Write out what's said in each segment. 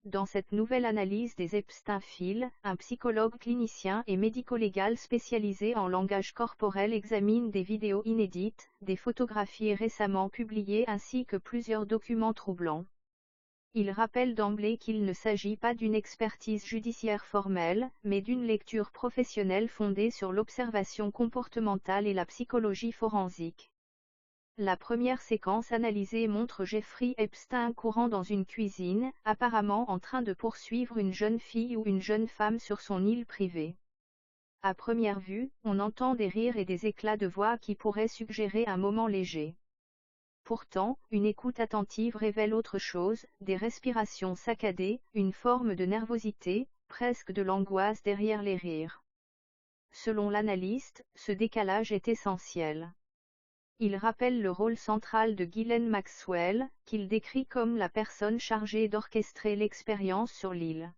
Dans cette nouvelle analyse des Epstein Files, un psychologue clinicien et médico-légal spécialisé en langage corporel examine des vidéos inédites, des photographies récemment publiées ainsi que plusieurs documents troublants. Il rappelle d'emblée qu'il ne s'agit pas d'une expertise judiciaire formelle, mais d'une lecture professionnelle fondée sur l'observation comportementale et la psychologie forensique. La première séquence analysée montre Jeffrey Epstein courant dans une cuisine, apparemment en train de poursuivre une jeune fille ou une jeune femme sur son île privée. À première vue, on entend des rires et des éclats de voix qui pourraient suggérer un moment léger. Pourtant, une écoute attentive révèle autre chose, des respirations saccadées, une forme de nervosité, presque de l'angoisse derrière les rires. Selon l'analyste, ce décalage est essentiel. Il rappelle le rôle central de Ghislaine Maxwell, qu'il décrit comme la personne chargée d'orchestrer l'expérience sur l'île.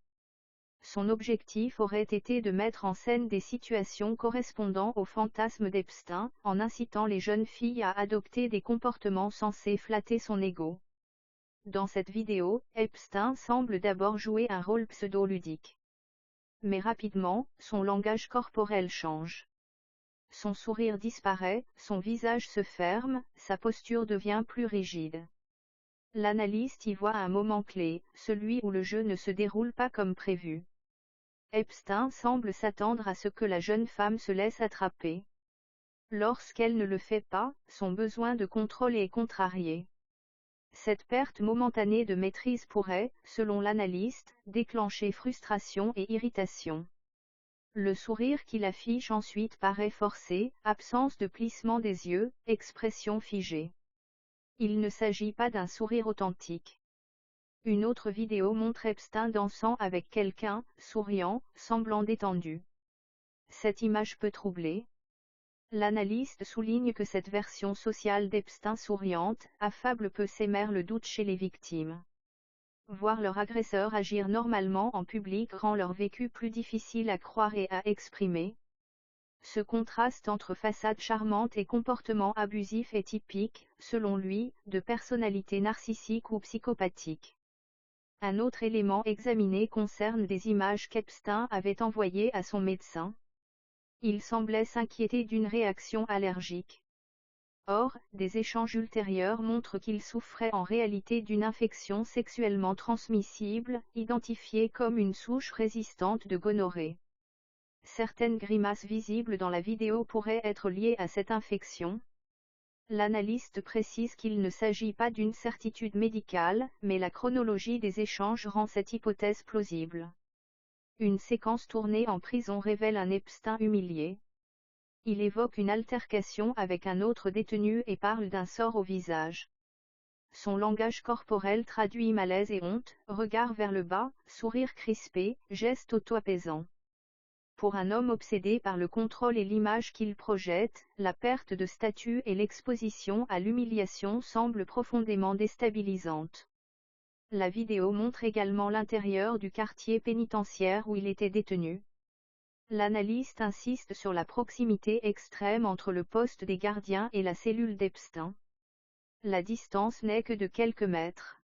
Son objectif aurait été de mettre en scène des situations correspondant au fantasme d'Epstein, en incitant les jeunes filles à adopter des comportements censés flatter son ego. Dans cette vidéo, Epstein semble d'abord jouer un rôle pseudo-ludique. Mais rapidement, son langage corporel change. Son sourire disparaît, son visage se ferme, sa posture devient plus rigide. L'analyste y voit un moment clé, celui où le jeu ne se déroule pas comme prévu. Epstein semble s'attendre à ce que la jeune femme se laisse attraper. Lorsqu'elle ne le fait pas, son besoin de contrôle est contrarié. Cette perte momentanée de maîtrise pourrait, selon l'analyste, déclencher frustration et irritation. Le sourire qu'il affiche ensuite paraît forcé, absence de plissement des yeux, expression figée. Il ne s'agit pas d'un sourire authentique. Une autre vidéo montre Epstein dansant avec quelqu'un, souriant, semblant détendu. Cette image peut troubler. L'analyste souligne que cette version sociale d'Epstein souriante, affable peut s'émer le doute chez les victimes. Voir leur agresseur agir normalement en public rend leur vécu plus difficile à croire et à exprimer. Ce contraste entre façade charmante et comportement abusif est typique, selon lui, de personnalité narcissique ou psychopathique. Un autre élément examiné concerne des images qu'Epstein avait envoyées à son médecin. Il semblait s'inquiéter d'une réaction allergique. Or, des échanges ultérieurs montrent qu'il souffrait en réalité d'une infection sexuellement transmissible, identifiée comme une souche résistante de gonorrhée. Certaines grimaces visibles dans la vidéo pourraient être liées à cette infection. L'analyste précise qu'il ne s'agit pas d'une certitude médicale, mais la chronologie des échanges rend cette hypothèse plausible. Une séquence tournée en prison révèle un Epstein humilié. Il évoque une altercation avec un autre détenu et parle d'un sort au visage. Son langage corporel traduit malaise et honte, regard vers le bas, sourire crispé, geste auto-apaisant. Pour un homme obsédé par le contrôle et l'image qu'il projette, la perte de statut et l'exposition à l'humiliation semblent profondément déstabilisantes. La vidéo montre également l'intérieur du quartier pénitentiaire où il était détenu. L'analyste insiste sur la proximité extrême entre le poste des gardiens et la cellule d'Epstein. La distance n'est que de quelques mètres.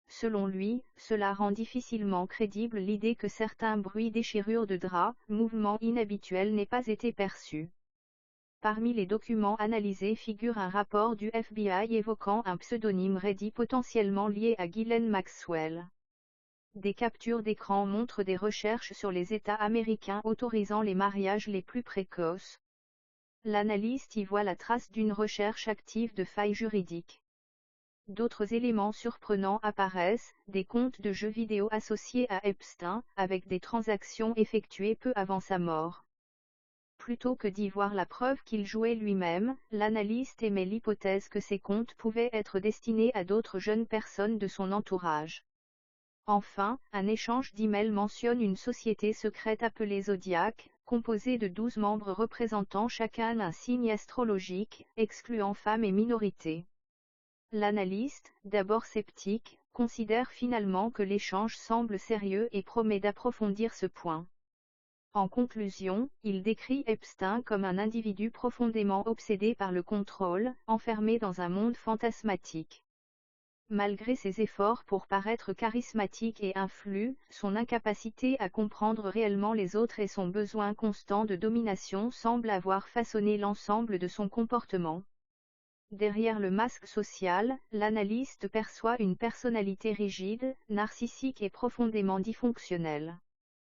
Selon lui, cela rend difficilement crédible l'idée que certains bruits déchirures de draps, mouvements inhabituels n'aient pas été perçus. Parmi les documents analysés figure un rapport du FBI évoquant un pseudonyme Reddy potentiellement lié à Ghislaine Maxwell. Des captures d'écran montrent des recherches sur les États américains autorisant les mariages les plus précoces. L'analyste y voit la trace d'une recherche active de failles juridiques. D'autres éléments surprenants apparaissent, des comptes de jeux vidéo associés à Epstein, avec des transactions effectuées peu avant sa mort. Plutôt que d'y voir la preuve qu'il jouait lui-même, l'analyste émet l'hypothèse que ces comptes pouvaient être destinés à d'autres jeunes personnes de son entourage. Enfin, un échange d'emails mentionne une société secrète appelée Zodiac, composée de 12 membres représentant chacun un signe astrologique, excluant femmes et minorités. L'analyste, d'abord sceptique, considère finalement que l'échange semble sérieux et promet d'approfondir ce point. En conclusion, il décrit Epstein comme un individu profondément obsédé par le contrôle, enfermé dans un monde fantasmatique. malgré ses efforts pour paraître charismatique et influent, son incapacité à comprendre réellement les autres et son besoin constant de domination semblent avoir façonné l'ensemble de son comportement. Derrière le masque social, l'analyste perçoit une personnalité rigide, narcissique et profondément dysfonctionnelle.